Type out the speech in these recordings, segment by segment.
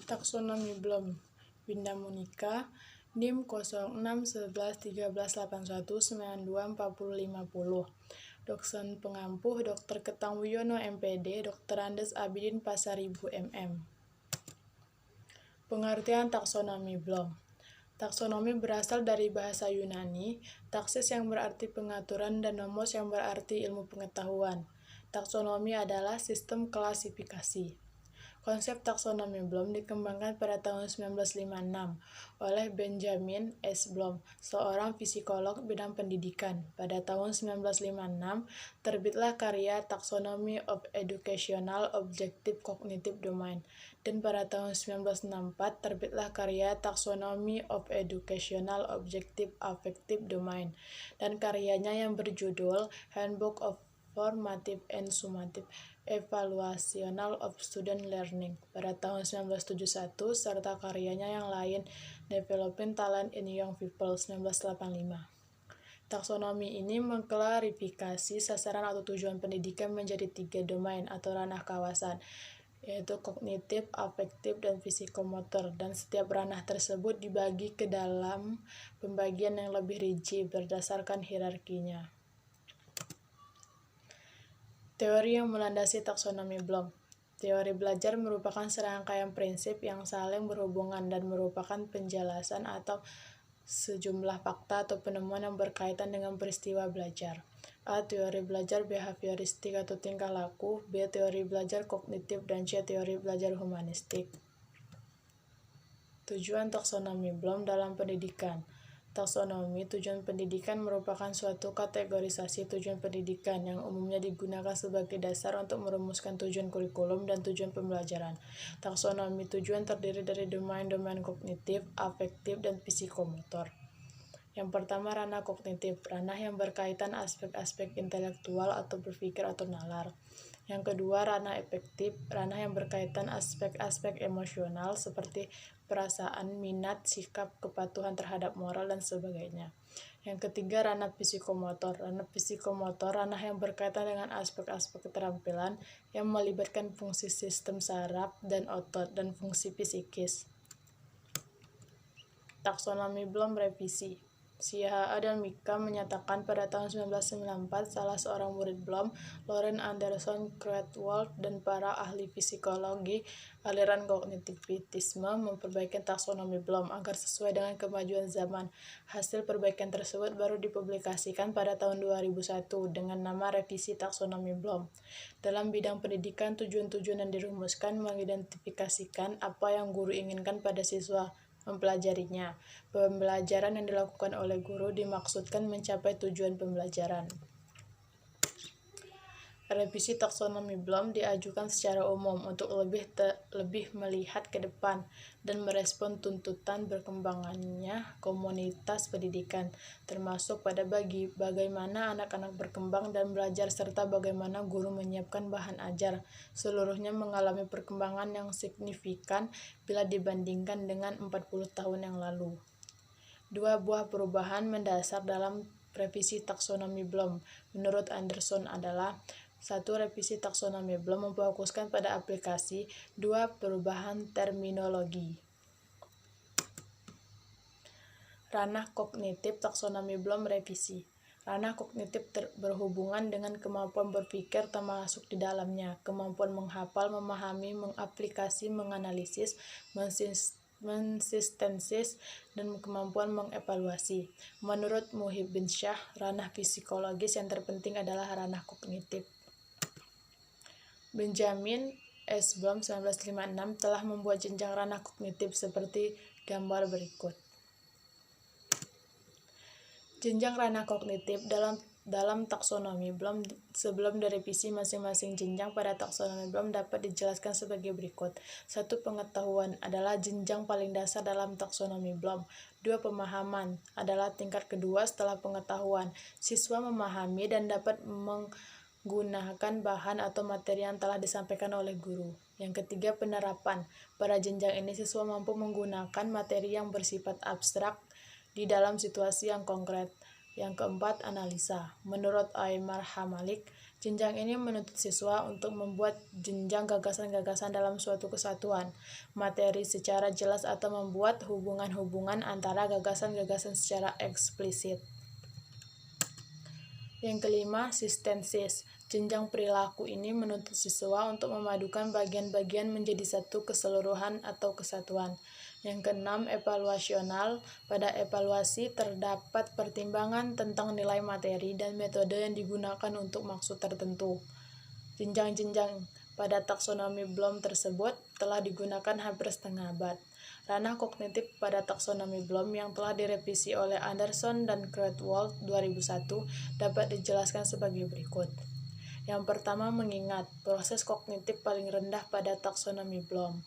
Taksonomi Bloom, Winda Monika, NIM 06111381924050. Dosen pengampuh Dr. Ketang Wiono MPD, Dr. Andes Abidin Pasaribu MM. Pengertian taksonomi Bloom. Taksonomi berasal dari bahasa Yunani, taksis yang berarti pengaturan dan nomos yang berarti ilmu pengetahuan. Taksonomi adalah sistem klasifikasi. Konsep taksonomi Bloom dikembangkan pada tahun 1956 oleh Benjamin S. Bloom, seorang psikolog bidang pendidikan. Pada tahun 1956, terbitlah karya Taxonomy of Educational Objective Cognitive Domain, dan pada tahun 1964 terbitlah karya Taxonomy of Educational Objective Affective Domain, dan karyanya yang berjudul Handbook of Formative and Summative Evaluational of Student Learning pada tahun 1971, serta karyanya yang lain Developing Talent in Young People 1985. Taksonomi ini mengklarifikasi sasaran atau tujuan pendidikan menjadi 3 domain atau ranah kawasan, yaitu kognitif, afektif, dan psikomotor, dan setiap ranah tersebut dibagi ke dalam pembagian yang lebih rinci berdasarkan hierarkinya. Teori yang melandasi taksonomi Bloom. Teori belajar merupakan serangkaian prinsip yang saling berhubungan dan merupakan penjelasan atau sejumlah fakta atau penemuan yang berkaitan dengan peristiwa belajar. A. Teori belajar behavioristik atau tingkah laku, B. Teori belajar kognitif, dan C. Teori belajar humanistik. Tujuan taksonomi Bloom dalam pendidikan. Taksonomi tujuan pendidikan merupakan suatu kategorisasi tujuan pendidikan yang umumnya digunakan sebagai dasar untuk merumuskan tujuan kurikulum dan tujuan pembelajaran. Taksonomi tujuan terdiri dari domain-domain kognitif, afektif, dan psikomotor. Yang pertama, ranah kognitif, ranah yang berkaitan aspek-aspek intelektual atau berpikir atau nalar. Yang kedua, ranah efektif, ranah yang berkaitan aspek-aspek emosional seperti perasaan, minat, sikap, kepatuhan terhadap moral, dan sebagainya. Yang ketiga, ranah psikomotor. Ranah psikomotor, ranah yang berkaitan dengan aspek-aspek keterampilan yang melibatkan fungsi sistem saraf dan otot dan fungsi psikis. Taksonomi Bloom revisi. Siaha dan Mika menyatakan pada tahun 1994 salah seorang murid Bloom, Loren Anderson Krathwohl, dan para ahli psikologi aliran kognitivisme memperbaiki taksonomi Bloom agar sesuai dengan kemajuan zaman. Hasil perbaikan tersebut baru dipublikasikan pada tahun 2001 dengan nama Revisi Taksonomi Bloom. Dalam bidang pendidikan, tujuan-tujuan yang dirumuskan mengidentifikasikan apa yang guru inginkan pada siswa mempelajarinya. Pembelajaran yang dilakukan oleh guru dimaksudkan mencapai tujuan pembelajaran. Revisi taksonomi Bloom diajukan secara umum untuk lebih melihat ke depan dan merespon tuntutan berkembangannya komunitas pendidikan, termasuk pada bagaimana anak-anak berkembang dan belajar serta bagaimana guru menyiapkan bahan ajar. Seluruhnya mengalami perkembangan yang signifikan bila dibandingkan dengan 40 tahun yang lalu. 2 buah perubahan mendasar dalam revisi taksonomi Bloom menurut Anderson adalah: 1. Revisi taksonomi Bloom memfokuskan pada aplikasi. 2. Perubahan terminologi. Ranah kognitif taksonomi Bloom revisi. Ranah kognitif berhubungan dengan kemampuan berpikir termasuk di dalamnya, kemampuan menghafal, memahami, mengaplikasi, menganalisis, mensistensis, dan kemampuan mengevaluasi. Menurut Muhibbin Shah, ranah psikologis yang terpenting adalah ranah kognitif. Benjamin S. Bloom 1956 telah membuat jenjang ranah kognitif seperti gambar berikut. Jenjang ranah kognitif dalam taksonomi Bloom. Sebelum direvisi, masing-masing jenjang pada taksonomi Bloom dapat dijelaskan sebagai berikut. 1. Pengetahuan adalah jenjang paling dasar dalam taksonomi Bloom. 2. Pemahaman adalah tingkat kedua setelah pengetahuan. Siswa memahami dan dapat menggunakan bahan atau materi yang telah disampaikan oleh guru. Yang ketiga, penerapan. Pada jenjang ini siswa mampu menggunakan materi yang bersifat abstrak di dalam situasi yang konkret. Yang keempat, analisa. Menurut Aymar Hamalik, Jenjang ini menuntut siswa untuk membuat jenjang gagasan-gagasan dalam suatu kesatuan materi secara jelas atau membuat hubungan-hubungan antara gagasan-gagasan secara eksplisit. Yang kelima, sistensis. Jenjang perilaku ini menuntut siswa untuk memadukan bagian-bagian menjadi satu keseluruhan atau kesatuan. Yang keenam, evaluasional. Pada evaluasi terdapat pertimbangan tentang nilai materi dan metode yang digunakan untuk maksud tertentu. Jenjang-jenjang pada taksonomi Bloom tersebut telah digunakan hampir setengah abad. Ranah kognitif pada taksonomi Bloom yang telah direvisi oleh Anderson dan Kreutzwald 2001 dapat dijelaskan sebagai berikut. Yang pertama, mengingat, proses kognitif paling rendah pada taksonomi Bloom.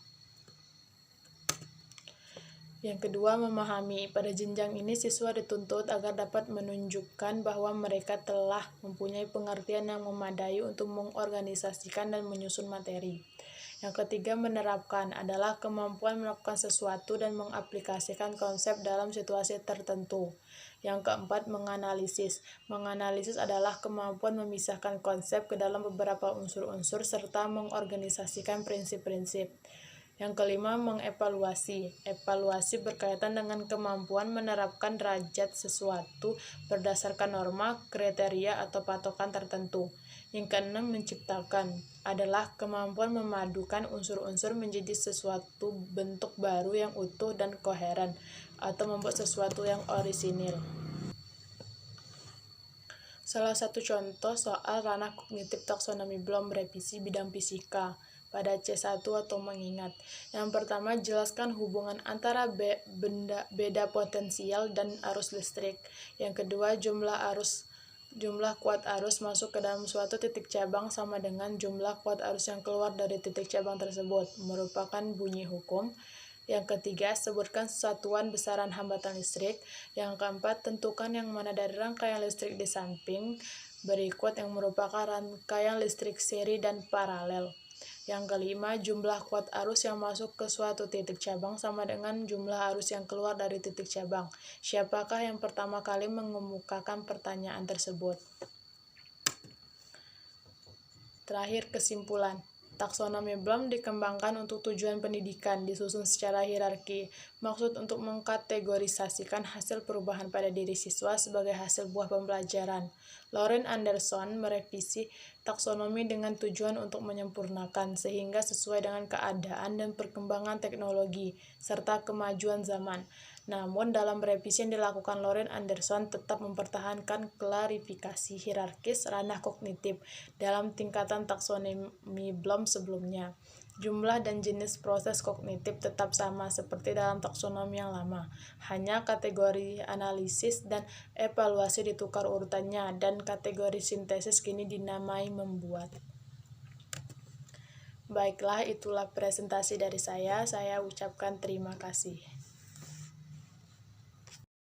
Yang kedua, memahami. Pada jenjang ini siswa dituntut agar dapat menunjukkan bahwa mereka telah mempunyai pengertian yang memadai untuk mengorganisasikan dan menyusun materi. Yang ketiga, menerapkan adalah kemampuan melakukan sesuatu dan mengaplikasikan konsep dalam situasi tertentu. Yang keempat, menganalisis. Menganalisis adalah kemampuan memisahkan konsep ke dalam beberapa unsur-unsur serta mengorganisasikan prinsip-prinsip. Yang kelima, mengevaluasi. Evaluasi berkaitan dengan kemampuan menerapkan derajat sesuatu berdasarkan norma, kriteria, atau patokan tertentu. Yang keenam, menciptakan adalah kemampuan memadukan unsur-unsur menjadi sesuatu bentuk baru yang utuh dan koheren, atau membuat sesuatu yang orisinil. Salah satu contoh soal ranah kognitif taksonomi Bloom revisi bidang fisika pada C1 atau mengingat. Yang pertama, jelaskan hubungan antara beda potensial dan arus listrik. Yang kedua, jumlah kuat arus masuk ke dalam suatu titik cabang sama dengan jumlah kuat arus yang keluar dari titik cabang tersebut, merupakan bunyi hukum. Yang ketiga, sebutkan satuan besaran hambatan listrik. Yang keempat, tentukan yang mana dari rangkaian listrik di samping berikut yang merupakan rangkaian listrik seri dan paralel. Yang kelima, jumlah kuat arus yang masuk ke suatu titik cabang sama dengan jumlah arus yang keluar dari titik cabang. Siapakah yang pertama kali mengemukakan pertanyaan tersebut? Terakhir, kesimpulan. Taksonomi Bloom dikembangkan untuk tujuan pendidikan, disusun secara hierarki. Maksud untuk mengkategorisasikan hasil perubahan pada diri siswa sebagai hasil buah pembelajaran. Lauren Anderson merevisi taksonomi dengan tujuan untuk menyempurnakan, sehingga sesuai dengan keadaan dan perkembangan teknologi, serta kemajuan zaman. Namun, dalam revisi yang dilakukan Lauren Anderson tetap mempertahankan klarifikasi hierarkis ranah kognitif dalam tingkatan taksonomi Bloom sebelumnya. Jumlah dan jenis proses kognitif tetap sama seperti dalam taksonomi yang lama. Hanya kategori analisis dan evaluasi ditukar urutannya, dan kategori sintesis kini dinamai membuat. Baiklah, itulah presentasi dari saya. Saya ucapkan terima kasih.